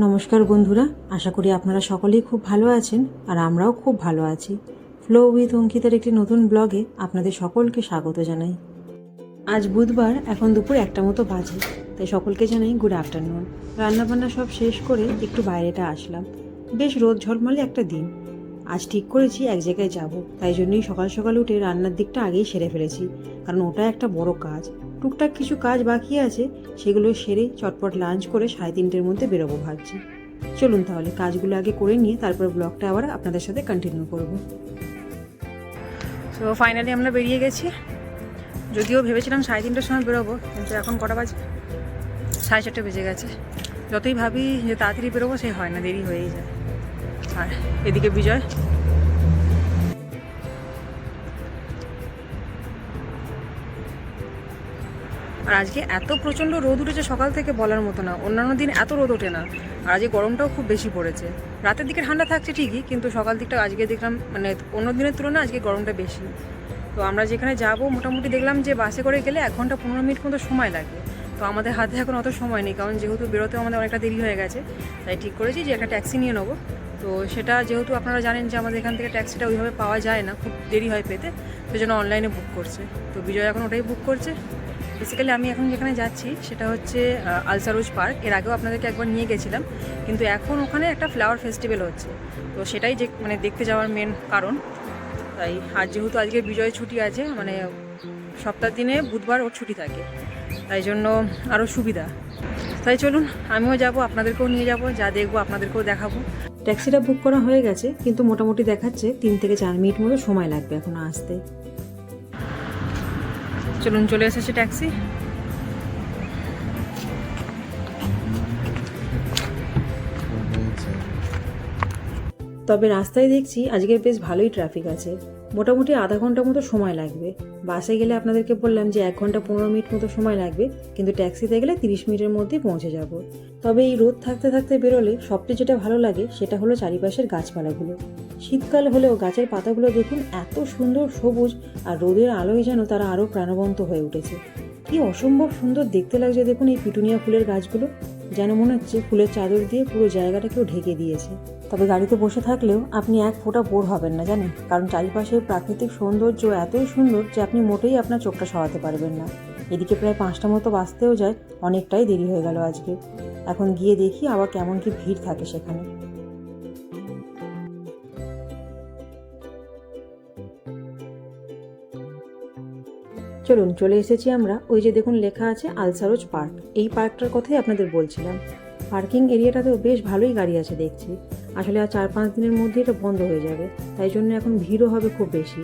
নমস্কার বন্ধুরা, আশা করি আপনারা সকলেই খুব ভালো আছেন আর আমরাও খুব ভালো আছি। ফ্লো উইথ অঙ্কিতার একটি নতুন ব্লগে আপনাদের সকলকে স্বাগত জানাই। আজ বুধবার, এখন দুপুর 1টা মতো বাজে, তাই সকলকে জানাই গুড আফটারনুন। রান্নাবান্না সব শেষ করে একটু বাইরেটা আসলাম। বেশ রোদ ঝলমলে একটা দিন। আজ ঠিক করেছি এক জায়গায় যাব, তাই জন্যই সকাল সকাল উঠে রান্নার দিকটা আগেই সেরে ফেলেছি, কারণ ওটা একটা বড় কাজ। টুকটাক কিছু কাজ বাকি আছে, সেগুলো সেরে চটপট লাঞ্চ করে 3:30-র মধ্যে বেরোবো ভাবছি। চলুন তাহলে কাজগুলো আগে করে নিয়ে তারপর ব্লগটা আবার আপনাদের সাথে কন্টিনিউ করব। তো ফাইনালি আমরা বেরিয়ে গেছি। যদিও ভেবেছিলাম 3:30টার সময় বেরোবো, কিন্তু এখন কটা বাজে? 4:30 বেজে গেছে। যতই ভাবি যে তাড়াতাড়ি বেরোবো, সে হয় না, দেরি হয়েই যায়। আর এদিকে বিজয় আর আজকে এত প্রচণ্ড রোদ উঠেছে সকাল থেকে, বলার মতো না। অন্যান্য দিন এত রোদ ওঠে না, আর আজকে গরমটাও খুব বেশি পড়েছে। রাতের দিকে ঠান্ডা থাকছে ঠিকই, কিন্তু সকাল দিকটা আজকে দেখলাম মানে অন্য দিনের তুলনায় আজকে গরমটা বেশি। তো আমরা যেখানে যাব মোটামুটি দেখলাম যে বাসে করে গেলে 1 ঘন্টা 15 মিনিট মতো সময় লাগবে। তো আমাদের হাতে এখন অত সময় নেই, কারণ যেহেতু বেরোতেও আমাদের অনেকটা দেরি হয়ে গেছে, তাই ঠিক করেছি যে একটা ট্যাক্সি নিয়ে নেবো। তো সেটা যেহেতু আপনারা জানেন যে আমাদের এখান থেকে ট্যাক্সিটা ওইভাবে পাওয়া যায় না, খুব দেরি হয় পেতে, সেই জন্য অনলাইনে বুক করছে। তো বিজয় এখন ওটাই বুক করছে। বেসিক্যালি আমি এখন যেখানে যাচ্ছি সেটা হচ্ছে আলসারোজ পার্ক। এর আগেও আপনাদেরকে একবার নিয়ে গেছিলাম, কিন্তু এখন ওখানে একটা ফ্লাওয়ার ফেস্টিভ্যাল হচ্ছে। তো সেটাই যে মানে দেখতে যাওয়ার মেন কারণ। তাই আর যেহেতু আজকে বিজয় ছুটি আছে, মানে সপ্তাহ দিনে বুধবার ওর ছুটি থাকে, তাই জন্য আরও সুবিধা। তাই চলুন আমিও যাব, আপনাদেরকেও নিয়ে যাব, যা দেখবো আপনাদেরকেও দেখাবো। ট্যাক্সিটা বুক করা হয়ে গেছে, কিন্তু মোটামুটি দেখাচ্ছে 3 থেকে 4 মিনিট মতো সময় লাগবে এখন আসতে। চলুন, চলে এসেছে ট্যাক্সি। তবে রাস্তায় দেখছি আজকে বেশ ভালোই ট্রাফিক আছে। মোটামুটি আধা ঘন্টা মতো সময় লাগবে। বাসে গেলে আপনাদেরকে বললাম যে 1 ঘন্টা 15 মিনিট মতো সময় লাগবে, কিন্তু ট্যাক্সিতে গেলে 30 মিনিটের মধ্যেই পৌঁছে যাব। তবে এই রোদ থাকতে থাকতে বেরোলে সবচেয়ে যেটা ভালো লাগে সেটা হলো চারিপাশের গাছপালাগুলো। শীতকাল হলেও গাছের পাতাগুলো দেখুন এত সুন্দর সবুজ, আর রোদের আলোয় যেন তারা আরও প্রাণবন্ত হয়ে উঠেছে। কি অসম্ভব সুন্দর দেখতে লাগছে দেখুন এই পিটুনিয়া ফুলের গাছগুলো, যেন মনে হচ্ছে ফুলের চাদর দিয়ে পুরো জায়গাটাকেও ঢেকে দিয়েছে। তবে গাড়িতে বসে থাকলেও আপনি এক ফোঁটা বোর হবেন না জানেন, কারণ চারিপাশের প্রাকৃতিক সৌন্দর্য এতই সুন্দর যে আপনি মোটেই আপনার চোখটা সরাতে পারবেন না। এদিকে প্রায় 5টা মতো বাজতেও যায়, অনেকটাই দেরি হয়ে গেল আজকে। এখন গিয়ে দেখি আবার কেমন কি ভিড় থাকে সেখানে। চলুন, চলে এসেছি আমরা। ওই যে দেখুন লেখা আছে আলসারোজ পার্ক, এই পার্কটার কথাই আপনাদের বলছিলাম। পার্কিং এরিয়াটাতেও বেশ ভালোই গাড়ি আছে দেখছি। আসলে আর 4-5 দিনের মধ্যে এটা বন্ধ হয়ে যাবে, তাই জন্য এখন ভিড়ও হবে খুব বেশি।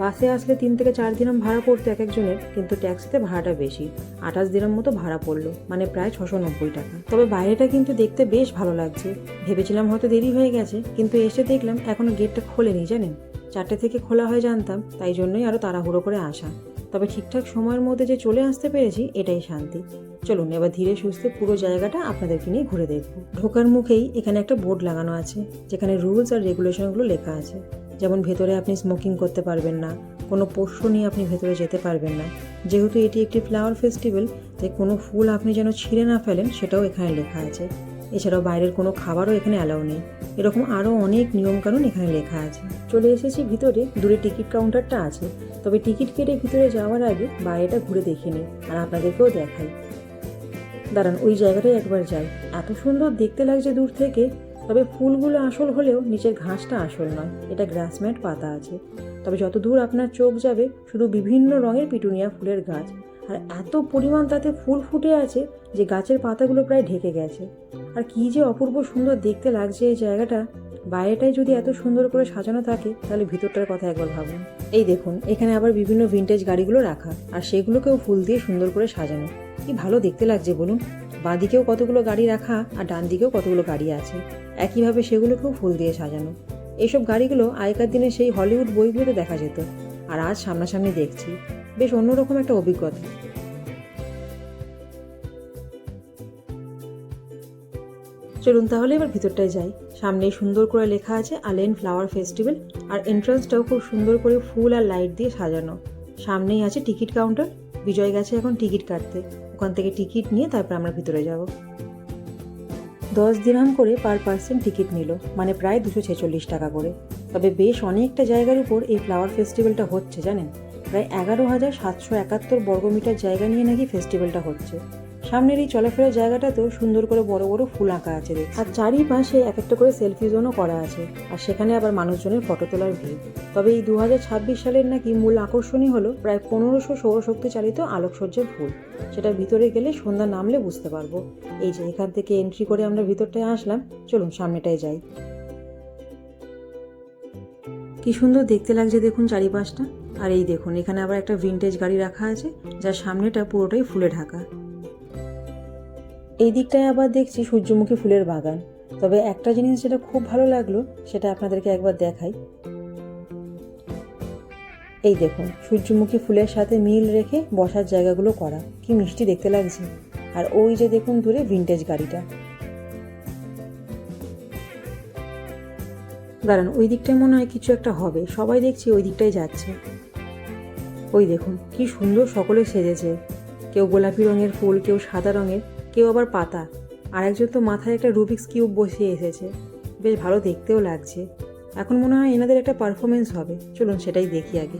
বাসে আসলে 3 থেকে 4 দিরহাম ভাড়া পড়তো এক একজনের, কিন্তু ট্যাক্সিতে ভাড়াটা বেশি, 28 দিরহাম মতো ভাড়া পড়লো, মানে প্রায় 690 টাকা। তবে বাইরেটা কিন্তু দেখতে বেশ ভালো লাগছে। ভেবেছিলাম হয়তো দেরি হয়ে গেছে, কিন্তু এসে দেখলাম এখনো গেটটা খোলেনি জানেন। 4টে থেকে খোলা হয় জানতাম, তাই জন্যই আরও তাড়াহুড়ো করে আসা। তবে ঠিকঠাক সময়ের মধ্যে যে চলে আসতে পেরেছি এটাই শান্তি। চলুন এবার ধীরে সুস্থে পুরো জায়গাটা আপনাদেরকে নিয়ে ঘুরে দেখব। ঢোকার মুখেই এখানে একটা বোর্ড লাগানো আছে, যেখানে রুলস আর রেগুলেশনগুলো লেখা আছে। যেমন ভেতরে আপনি স্মোকিং করতে পারবেন না, কোনো পোষ্য নিয়ে আপনি ভেতরে যেতে পারবেন না। যেহেতু এটি একটি ফ্লাওয়ার ফেস্টিভ্যাল, তাই কোনো ফুল আপনি যেন ছিঁড়ে না ফেলেন সেটাও এখানে লেখা আছে। এছাড়াও বাইরের কোনো খাবারও এখানে অ্যালাউ নেই। এরকম আরও অনেক নিয়মকানুন এখানে লেখা আছে। চলে এসেছি ভিতরে, দূরে টিকিট কাউন্টারটা আছে। তবে টিকিট কেটে ভিতরে যাওয়ার আগে বাইরেটা ঘুরে দেখে নিই আর আপনাদেরকেও দেখাই। দাঁড়ান, ওই জায়গাটায় একবার যাই। এত সুন্দর দেখতে লাগছে দূর থেকে। তবে ফুলগুলো আসল হলেও নিচের ঘাসটা আসল নয়, এটা গ্রাসম্যাট পাতা আছে। তবে যত দূর আপনার চোখ যাবে শুধু বিভিন্ন রঙের পিটুনিয়া ফুলের গাছ, আর এত পরিমাণ তাতে ফুল ফুটে আছে যে গাছের পাতাগুলো প্রায় ঢেকে গেছে। আর কি যে অপূর্ব সুন্দর দেখতে লাগছে এই জায়গাটা। বাইরেটাই যদি এত সুন্দর করে সাজানো থাকে, তাহলে ভিতরটার কথা একবার ভাবুন। এই দেখুন, এখানে আবার বিভিন্ন ভিন্টেজ গাড়িগুলো রাখা, আর সেগুলোকেও ফুল দিয়ে সুন্দর করে সাজানো। কি ভালো দেখতে লাগছে বলুন। বাঁদিকেও কতগুলো গাড়ি রাখা আর ডান দিকেও কতগুলো গাড়ি আছে, একইভাবে সেগুলোকেও ফুল দিয়ে সাজানো। এইসব গাড়িগুলো আগেকার দিনে সেই হলিউড বইগুলোতে দেখা যেত, আর আজ সামনাসামনি দেখছি। বেশ অন্যরকম একটা অভিজ্ঞতা। চলুন তাহলে এবার ভিতরটায় যাই। সামনেই সুন্দর করে লেখা আছে আলেন ফ্লাওয়ার ফেস্টিভ্যাল, আর এন্ট্রান্সটাও খুব সুন্দর করে ফুল আর লাইট দিয়ে সাজানো। সামনেই আছে টিকিট কাউন্টার। বিজয় গেছে এখন টিকিট কাটতে, ওখান থেকে টিকিট নিয়ে তারপর আমরা ভিতরে যাব। 10 দিরহাম করে পার পার্সন টিকিট নিল, মানে প্রায় 246 টাকা করে। তবে বেশ অনেকটা জায়গার উপর এই ফ্লাওয়ার ফেস্টিভ্যালটা হচ্ছে জানেন। প্রায় 11,771 বর্গমিটার জায়গা নিয়ে নাকি ফেস্টিভ্যালটা হচ্ছে। সামনের এই চলাফেরার জায়গাটাতেও সুন্দর করে বড় বড় ফুল আঁকা আছে দেখছি, আর চারিপাশে এক একটা করে সেলফি জোনও করা আছে, আর সেখানে আবার মানুষজনের ফটো তোলার ভিড়। তবে এই 2026 সালের নাকি মূল আকর্ষণই হলো প্রায় 1500 সৌরশক্তি চালিত আলোকসজ্জার ফুল। সেটা ভিতরে গেলে সন্ধ্যা নামলে বুঝতে পারবো। এই যে এখান থেকে এন্ট্রি করে আমরা ভিতরটায় আসলাম, চলুন সামনেটায় যাই। কি সুন্দর দেখতে লাগছে দেখুন চারিপাশটা। আর এই দেখুন এখানে আবার একটা ভিনটেজ গাড়ি রাখা আছে, যার সামনেটা পুরোটাই ফুলে ঢাকা। এই দিকটায় আবার দেখছি সূর্যমুখী ফুলের বাগান। তবে একটা জিনিস যেটা খুব ভালো লাগলো সেটা আপনাদেরকে একবার দেখাই। এই দেখুন সূর্যমুখী ফুলের সাথে মিল রেখে বসার জায়গাগুলো করা, কি মিষ্টি দেখতে লাগছে। আর ওই যে দেখুন দূরে ভিনটেজ গাড়িটা। দাঁড়ান, ওই দিকটায় মনে হয় কিছু একটা হবে, সবাই দেখছি ওই দিকটায় যাচ্ছে। ওই দেখুন কি সুন্দর সকলে সেজেছে, কেউ গোলাপি রঙের ফুল, কেউ সাদা রঙের, কেউ আবার পাতা, আর একজন তো মাথায় একটা রুবিক্স কিউব বসিয়ে এসেছে। বেশ ভালো দেখতেও লাগছে। এখন মনে হয় এনাদের একটা পারফরমেন্স হবে, চলুন সেটাই দেখি আগে।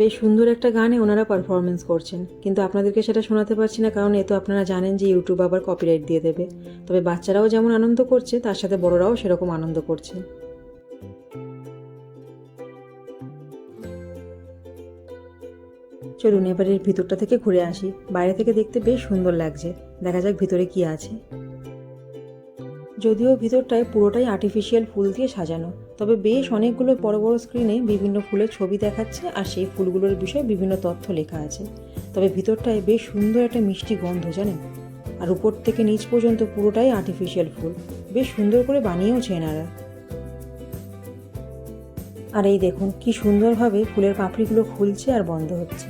বেশ সুন্দর একটা গানে ওনারা পারফরমেন্স করছেন, কিন্তু আপনাদেরকে সেটা শোনাতে পারছি না, কারণ এ তো আপনারা জানেন যে ইউটিউব আবার কপিরাইট দিয়ে দেবে। তবে বাচ্চারাও যেমন আনন্দ করছে, তার সাথে বড়রাও সেরকম আনন্দ করছে। চলুন এবারে ভিতরটা থেকে ঘুরে আসি। বাইরে থেকে দেখতে বেশ সুন্দর লাগছে, দেখা যাক ভিতরে কি আছে। যদিও ভিতরটায় পুরোটাই আর্টিফিশিয়াল ফুল দিয়ে সাজানো, তবে বেশ অনেকগুলো বড় বড় স্ক্রিনে বিভিন্ন ফুলের ছবি দেখাচ্ছে, আর সেই ফুলগুলোর বিষয়ে বিভিন্ন তথ্য লেখা আছে। তবে ভিতরটায় বেশ সুন্দর একটা মিষ্টি গন্ধ জানেন। আর উপর থেকে নিচ পর্যন্ত পুরোটাই আর্টিফিশিয়াল ফুল, বেশ সুন্দর করে বানিয়েওছে এনারা। আর এই দেখুন কি সুন্দরভাবে ফুলের পাপড়িগুলো খুলছে আর বন্ধ হচ্ছে,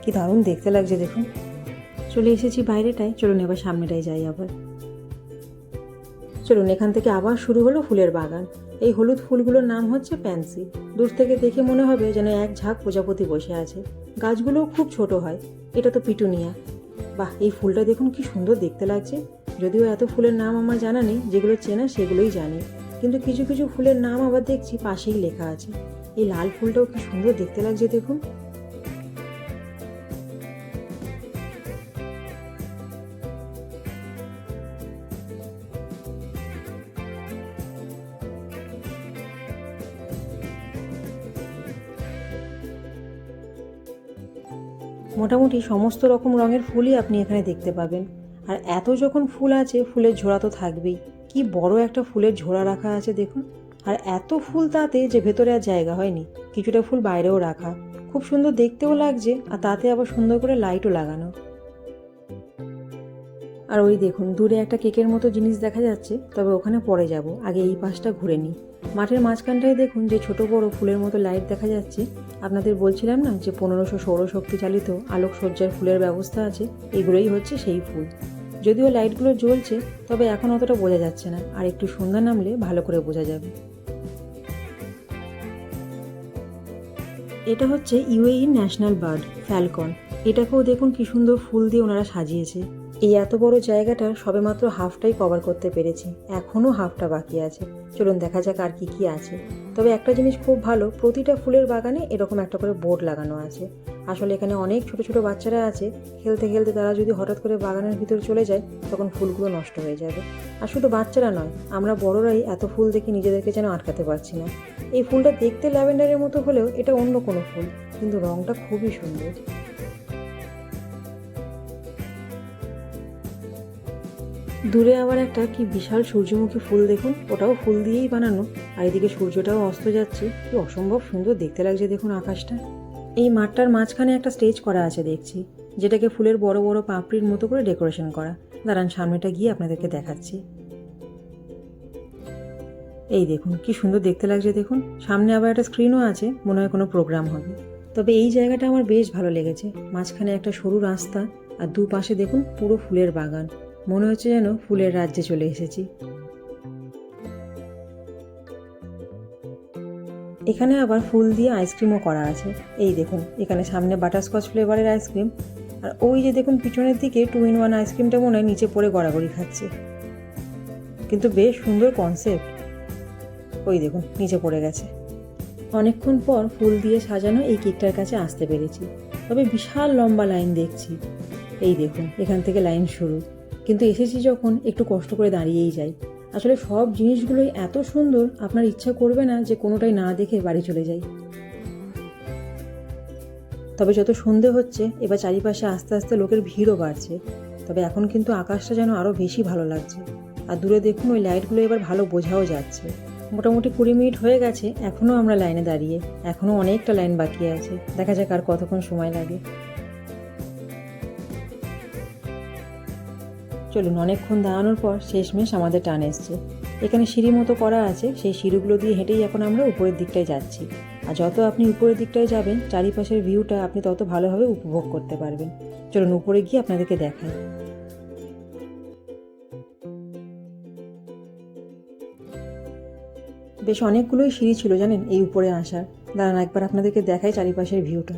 কি দারুণ দেখতে লাগছে দেখুন। চলে এসেছি বাইরেটায়, চলুন এবার সামনেটায় যাই আবার। চলুন এখান থেকে আবার শুরু হলো ফুলের বাগান। এই হলুদ ফুলগুলোর নাম হচ্ছে প্যান্সি। দূর থেকে দেখে মনে হবে যেন এক ঝাঁক প্রজাপতি বসে আছে। গাছগুলোও খুব ছোট হয়। এটা তো পিটুনিয়া। বাহ, এই ফুলটা দেখুন কি সুন্দর দেখতে লাগছে। যদিও এত ফুলের নাম আমার জানা নেই, যেগুলো চেনা সেগুলোই জানি, কিন্তু কিছু কিছু ফুলের নাম আবার দেখছি পাশেই লেখা আছে। এই লাল ফুলটাও কি সুন্দর দেখতে লাগছে দেখুন। মোটামুটি সমস্ত রকম রঙের ফুলই আপনি এখানে দেখতে পাবেন। আর এত যখন ফুল আছে, ফুলের ঝোড়া তো থাকবেই। কি বড় একটা ফুলের ঝোড়া রাখা আছে দেখুন। আর এত ফুল তাতে যে ভেতরে আর জায়গা হয়নি, কিছুটা ফুল বাইরেও রাখা। খুব সুন্দর দেখতেও লাগছে, আর তাতে আবার সুন্দর করে লাইটও লাগানো। আর ওই দেখুন দূরে একটা কেকের মতো জিনিস দেখা যাচ্ছে, তবে ওখানে পরে যাব, আগে এই পাশটা ঘুরে নিই। মাঠের মাঝখানটায় দেখুন যে ছোট বড় ফুলের মতো লাইট দেখা যাচ্ছে। আপনাদের বলছিলাম না যে 1500 সৌরশক্তি চালিত আলোকসজ্জার ফুলের ব্যবস্থা আছে, এগুলোই হচ্ছে সেই ফুল। যদিও লাইটগুলো জ্বলছে, তবে এখন অতটা বোঝা যাচ্ছে না, আর একটু সন্ধ্যা নামলে ভালো করে বোঝা যাবে। এটা হচ্ছে ইউএই ন্যাশনাল বার্ড ফ্যালকন। এটাকেও দেখুন কি সুন্দর ফুল দিয়ে ওনারা সাজিয়েছে। এই এত বড় জায়গাটা সবেমাত্র হাফটাই কভার করতে পেরেছি, এখনও হাফটা বাকি আছে। চলুন দেখা যাক আর কি কি আছে। তবে একটা জিনিস খুব ভালো, প্রতিটা ফুলের বাগানে এরকম একটা করে বোর্ড লাগানো আছে। আসলে এখানে অনেক ছোট ছোট বাচ্চারা আছে, খেলতে খেলতে তারা যদি হঠাৎ করে বাগানের ভিতরে চলে যায়, তখন ফুলগুলো নষ্ট হয়ে যাবে। আর শুধু বাচ্চারা নয়, আমরা বড়রাই এত ফুল দেখে নিজেদেরকে যেন আটকাতে পারছি না। এই ফুলটা দেখতে ল্যাভেন্ডারের মতো হলেও এটা অন্য কোনো ফুল, কিন্তু রঙটা খুবই সুন্দর। দূরে আবার একটা কি বিশাল সূর্যমুখী ফুল দেখুন, ওটাও ফুল দিয়েই বানানো। আর এদিকে সূর্যটাও অস্ত যাচ্ছে, কি অসম্ভব সুন্দর দেখতে লাগছে দেখুন আকাশটা। এই মাঠটার মাঝখানে একটা স্টেজ করা আছে দেখছি, যেটাকে ফুলের বড় বড় পাপড়ির মতো করে ডেকোরেশন করা। দাঁড়ান সামনেটা গিয়ে আপনাদেরকে দেখাচ্ছি। এই দেখুন কি সুন্দর দেখতে লাগছে দেখুন। সামনে আবার একটা স্ক্রিনও আছে, মনে হয় কোনো প্রোগ্রাম হবে। তবে এই জায়গাটা আমার বেশ ভালো লেগেছে। মাঝখানে একটা সরু রাস্তা, আর দুপাশে দেখুন পুরো ফুলের বাগান। মনে হচ্ছে যেন ফুলের রাজ্যে চলে এসেছি। এখানে আবার ফুল দিয়ে আইসক্রিমও করা আছে। এই দেখুন, এখানে সামনে বাটারস্কচ ফ্লেভারের আইসক্রিম, আর ওই যে দেখুন পিছনের দিকে 2-in-1 আইসক্রিমটা মনে হয় নিচে পড়ে গড়াগড়ি খাচ্ছে, কিন্তু বেশ সুন্দর কনসেপ্ট। ওই দেখুন নিচে পড়ে গেছে। অনেকক্ষণ পর ফুল দিয়ে সাজানো এই কেকটার কাছে আসতে পেরেছি, তবে বিশাল লম্বা লাইন দেখছি। এই দেখুন এখান থেকে লাইন শুরু, কিন্তু এসেছি যখন একটু কষ্ট করে দাঁড়িয়েই যাই। আসলে সব জিনিসগুলোই এত সুন্দর, আপনার ইচ্ছা করবে না যে কোনোটাই না দেখে বাড়ি চলে যাই। তবে যত সন্ধে হচ্ছে এবার চারিপাশে আস্তে আস্তে লোকের ভিড়ও বাড়ছে, তবে এখন কিন্তু আকাশটা যেন আরও বেশি ভালো লাগছে। আর দূরে দেখুন ওই লাইটগুলো এবার ভালো বোঝাও যাচ্ছে। মোটামুটি 20 মিনিট হয়ে গেছে, এখনও আমরা লাইনে দাঁড়িয়ে, এখনও অনেকটা লাইন বাকি আছে। দেখা যাক আর কতক্ষণ সময় লাগে। চলুন, অনেকক্ষণ দাঁড়ানোর পর শেষমেশ আমাদের টান এসছে। এখানে সিঁড়ি মতো করা আছে, সেই সিঁড়িগুলো দিয়ে হেঁটেই এখন আমরা উপরের দিকটায় যাচ্ছি। আর যত আপনি উপরের দিকটায় যাবেন চারিপাশের ভিউটা আপনি তত ভালোভাবে উপভোগ করতে পারবেন। চলুন উপরে গিয়ে আপনাদেরকে দেখাই। বেশ অনেকগুলোই সিঁড়ি ছিল জানেন এই উপরে আসার। দাঁড়ান একবার আপনাদেরকে দেখাই চারিপাশের ভিউটা,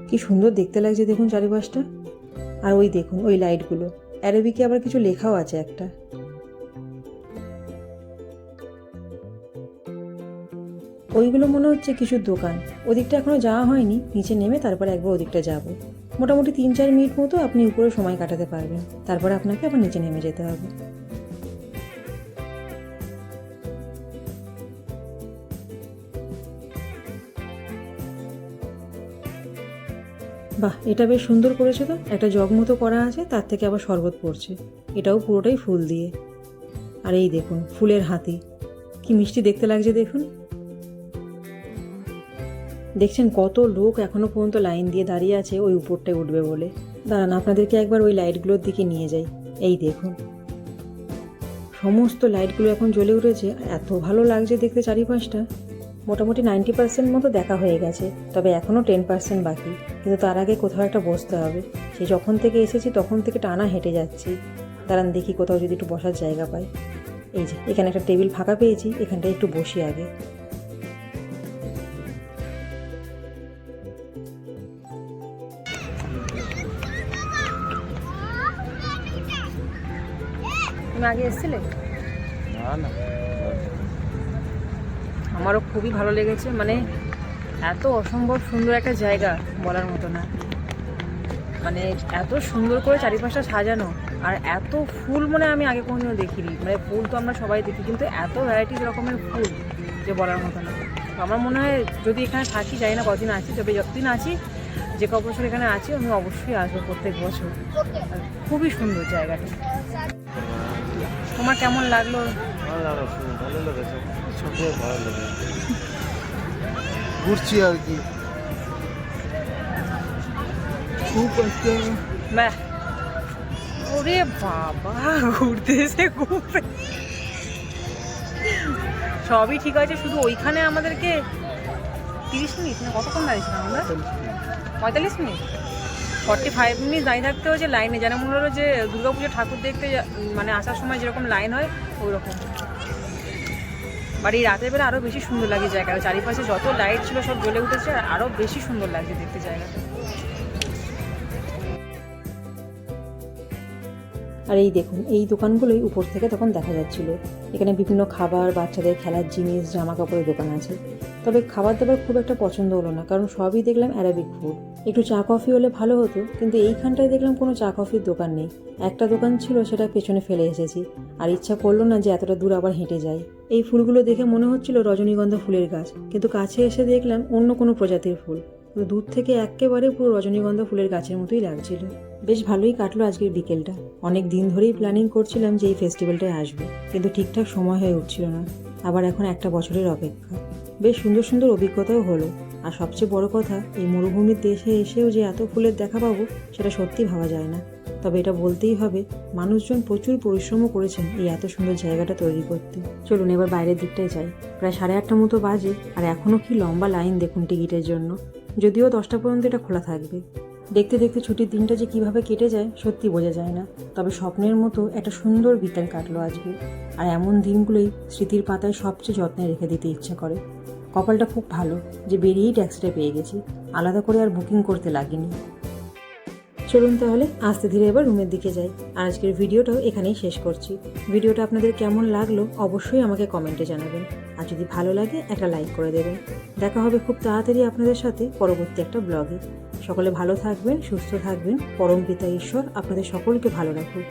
কি সুন্দর দেখতে লাগছে দেখুন চারিপাশটা। আর ওই দেখুন ওই লাইটগুলো, অ্যারাবিকে আবার কিছু লেখাও আছে একটা। ওইগুলো মনে হচ্ছে কিছু দোকান। ওদিকটা এখনো যাওয়া হয়নি, নিচে নেমে তারপরে একবার ওদিকটা যাব। মোটামুটি 3-4 মিনিট মতো আপনি উপরে সময় কাটাতে পারবেন, তারপরে আপনাকে আবার নিচে নেমে যেতে হবে। বাহ, এটা বেশ সুন্দর করেছে তো। একটা জগ মতো করা আছে, তার থেকে আবার শরবত পড়ছে, এটাও পুরোটাই ফুল দিয়ে। আর এই দেখুন ফুলের হাতি, কি মিষ্টি দেখতে লাগছে দেখুন। দেখছেন কত লোক এখনো পর্যন্ত লাইন দিয়ে দাঁড়িয়ে আছে ওই উপরটায় উঠবে বলে। দাঁড়ান আপনাদেরকে একবার ওই লাইটগুলোর দিকে নিয়ে যাই। এই দেখুন সমস্ত লাইটগুলো এখন জ্বলে উঠেছে, এত ভালো লাগছে দেখতে চারিপাশটা। মোটামুটি 90% মতো দেখা হয়ে গেছে, তবে এখনও 10% বাকি। কিন্তু তার আগে কোথাও একটা বসতে হবে। সেই যখন থেকে এসেছি তখন থেকে টানা হেঁটে যাচ্ছি। দাঁড়ান দেখি কোথাও যদি একটু বসার জায়গা পাই। এই যে এখানে একটা টেবিল ফাঁকা পেয়েছি, এখানটায় একটু বসি আগে। তুমি আগে এসেছিলে? না, আমারও খুবই ভালো লেগেছে, মানে এত অসম্ভব সুন্দর একটা জায়গা বলার মতো না। মানে এত সুন্দর করে চারিপাশটা সাজানো, আর এত ফুল মানে আমি আগে কোনোদিনও দেখিনি। মানে ফুল তো আমরা সবাই দেখি, কিন্তু এত ভ্যারাইটিস রকমের ফুল যে বলার মতো না। তো আমার মনে হয় যদি এখানে থাকি, জানি না কদিন আছি, তবে যতদিন আছি, যে ক বছর এখানে আছি, আমি অবশ্যই আসবো প্রত্যেক বছর। আর খুবই সুন্দর জায়গাটা। তোমার কেমন লাগলো? ভালো লেগেছে, সত্যি ভালো লেগেছে। ঘুরছি আর কি। খুব একটা বাহ, ওরে বাবা, ঘুরতে এসে খুব সবই ঠিক আছে, শুধু ওইখানে আমাদেরকে 30 মিনিট না কতক্ষণ দাঁড়িয়েছিলাম আমরা? 45 মিনিট, 45 মিনিট দাঁড়িয়ে থাকতে হয়েছে লাইনে। যেন মনে হলো যে দুর্গাপুজো ঠাকুর দেখতে মানে আসার সময় যেরকম লাইন হয় ওই রকম। বাট এই রাতের বেলা আরও বেশি সুন্দর লাগে জায়গাটা। চারিপাশে যত লাইট ছিল সব জ্বলে উঠেছে, আরও বেশি সুন্দর লাগছে দেখতে জায়গাটা। আর এই দেখুন এই দোকানগুলোই উপর থেকে তখন দেখা যাচ্ছিল। এখানে বিভিন্ন খাবার, বাচ্চাদের খেলার জিনিস, জামা কাপড়ের দোকান আছে। তবে খাবার দাবার খুব একটা পছন্দ হলো না, কারণ সবই দেখলাম অ্যারাবিক ফুড। একটু চা কফি হলে ভালো হতো, কিন্তু এইখানটায় দেখলাম কোনো চা কফির দোকান নেই। একটা দোকান ছিল, সেটা পেছনে ফেলে এসেছি। আর ইচ্ছা করলো না যে এতটা দূর আবার হেঁটে যাই। এই ফুলগুলো দেখে মনে হচ্ছিল রজনীগন্ধা ফুলের গাছ, কিন্তু কাছে এসে দেখলাম অন্য কোনো প্রজাতির ফুল। দূর থেকে একেবারে পুরো রজনীগন্ধা ফুলের গাছের মতোই লাগছিল। বেশ ভালোই কাটলো আজকের বিকেলটা। অনেক দিন ধরেই প্ল্যানিং করছিলাম যে এই ফেস্টিভ্যালটায় আসবো, কিন্তু ঠিকঠাক সময় হয়ে উঠছিল না। আবার এখন একটা বছরের অপেক্ষা। বেশ সুন্দর সুন্দর অভিজ্ঞতাও হলো। আর সবচেয়ে বড় কথা, এই মরুভূমির দেশে এসেও যে এত ফুলের দেখা পাবো সেটা সত্যি ভাবা যায় না। তবে এটা বলতেই হবে, মানুষজন প্রচুর পরিশ্রমও করেছেন এই এত সুন্দর জায়গাটা তৈরি করতে। চলুন এবার বাইরের দিকটায় যাই। প্রায় 8:30 মতো বাজে, আর এখনও কি লম্বা লাইন দেখুন টিকিটের জন্য। যদিও 10টা পর্যন্ত এটা খোলা থাকবে। দেখতে দেখতে ছুটির দিনটা যে কিভাবে কেটে যায় সত্যি বোঝা যায় না। তবে স্বপ্নের মতো একটা সুন্দর বিকেল কাটলো আজকে। আর এমন দিনগুলোই স্মৃতির পাতায় সবচেয়ে যত্নে রেখে দিতে ইচ্ছে করে। কপালটা খুব ভালো যে বেরিয়েই ট্যাক্সিটা পেয়ে গেছি, আলাদা করে আর বুকিং করতে লাগেনি। চলুন তাহলে আস্তে ধীরে এবার রুমের দিকে যাই। আর আজকের ভিডিওটাও এখানেই শেষ করছি। ভিডিওটা আপনাদের কেমন লাগলো অবশ্যই আমাকে কমেন্টে জানাবেন। আর যদি ভালো লাগে একটা লাইক করে দেবেন। দেখা হবে খুব তাড়াতাড়ি আপনাদের সাথে পরবর্তী একটা ব্লগে। সকলে ভালো থাকবেন, সুস্থ থাকবেন। পরমপিতা ঈশ্বর আপনাদের সকলকে ভালো রাখুন।